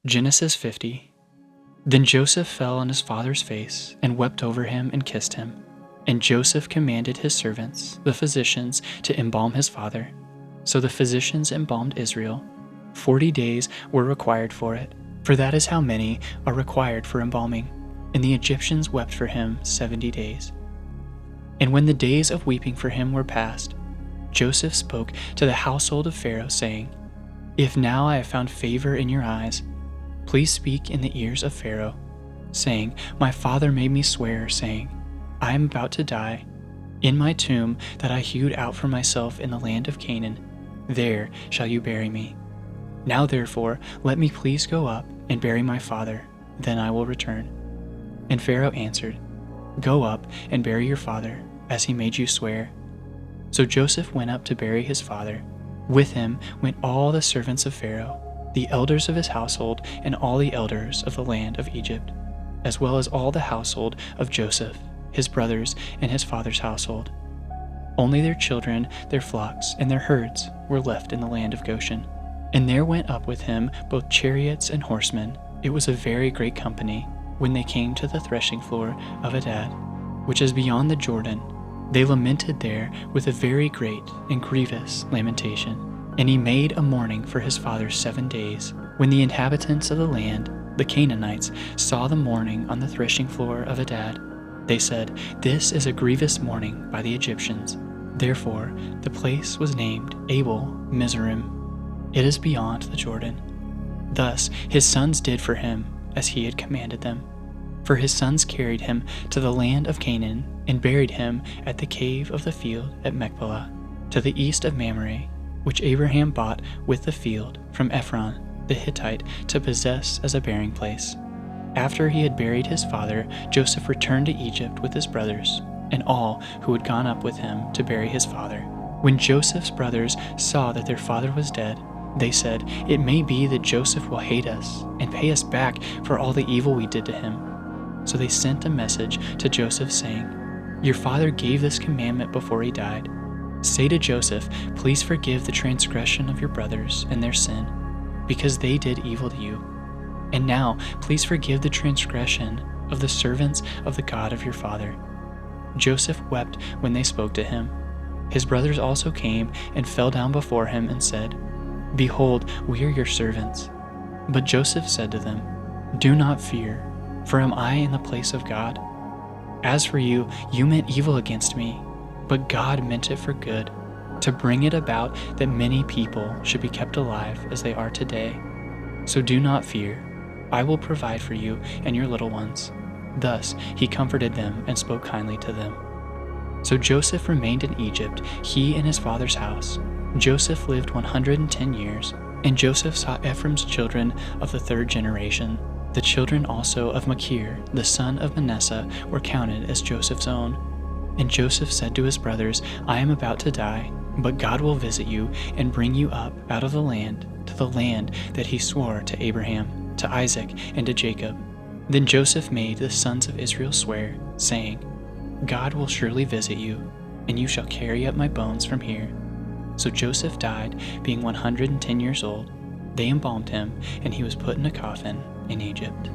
Genesis 50. Then Joseph fell on his father's face and wept over him and kissed him. And Joseph commanded his servants, the physicians, to embalm his father. So the physicians embalmed Israel. 40 days were required for it, for that is how many are required for embalming. And the Egyptians wept for him 70 days. And when the days of weeping for him were past, Joseph spoke to the household of Pharaoh, saying, If now I have found favor in your eyes, please speak in the ears of Pharaoh, saying, My father made me swear, saying, I am about to die. In my tomb that I hewed out for myself in the land of Canaan, there shall you bury me. Now therefore let me please go up and bury my father, then I will return. And Pharaoh answered, Go up and bury your father, as he made you swear. So Joseph went up to bury his father. With him went all the servants of Pharaoh, the elders of his household, and all the elders of the land of Egypt, as well as all the household of Joseph, his brothers, and his father's household. Only their children, their flocks, and their herds were left in the land of Goshen. And there went up with him both chariots and horsemen. It was a very great company. When they came to the threshing floor of Adad, which is beyond the Jordan, they lamented there with a very great and grievous lamentation. And he made a mourning for his father 7 days. When the inhabitants of the land, the Canaanites, saw the mourning on the threshing floor of Adad, they said, This is a grievous mourning by the Egyptians. Therefore the place was named Abel Mizraim. It is beyond the Jordan. Thus his sons did for him as he had commanded them. For his sons carried him to the land of Canaan and buried him at the cave of the field at Machpelah, to the east of Mamre, which Abraham bought with the field from Ephron the Hittite to possess as a burying place. After he had buried his father, Joseph returned to Egypt with his brothers, and all who had gone up with him to bury his father. When Joseph's brothers saw that their father was dead, they said, It may be that Joseph will hate us and pay us back for all the evil we did to him. So they sent a message to Joseph saying, Your father gave this commandment before he died. Say to Joseph, Please forgive the transgression of your brothers and their sin, because they did evil to you. And now please forgive the transgression of the servants of the God of your father. Joseph wept when they spoke to him. His brothers also came and fell down before him and said, Behold, we are your servants. But Joseph said to them, Do not fear, for am I in the place of God? As for you, you meant evil against me, but God meant it for good, to bring it about that many people should be kept alive as they are today. So do not fear, I will provide for you and your little ones. Thus he comforted them and spoke kindly to them. So Joseph remained in Egypt, he and his father's house. Joseph lived 110 years, and Joseph saw Ephraim's children of the 3rd generation. The children also of Machir, the son of Manasseh, were counted as Joseph's own. And Joseph said to his brothers, I am about to die, but God will visit you and bring you up out of the land to the land that he swore to Abraham, to Isaac, and to Jacob. Then Joseph made the sons of Israel swear, saying, God will surely visit you, and you shall carry up my bones from here. So Joseph died, being 110 years old. They embalmed him, and he was put in a coffin in Egypt.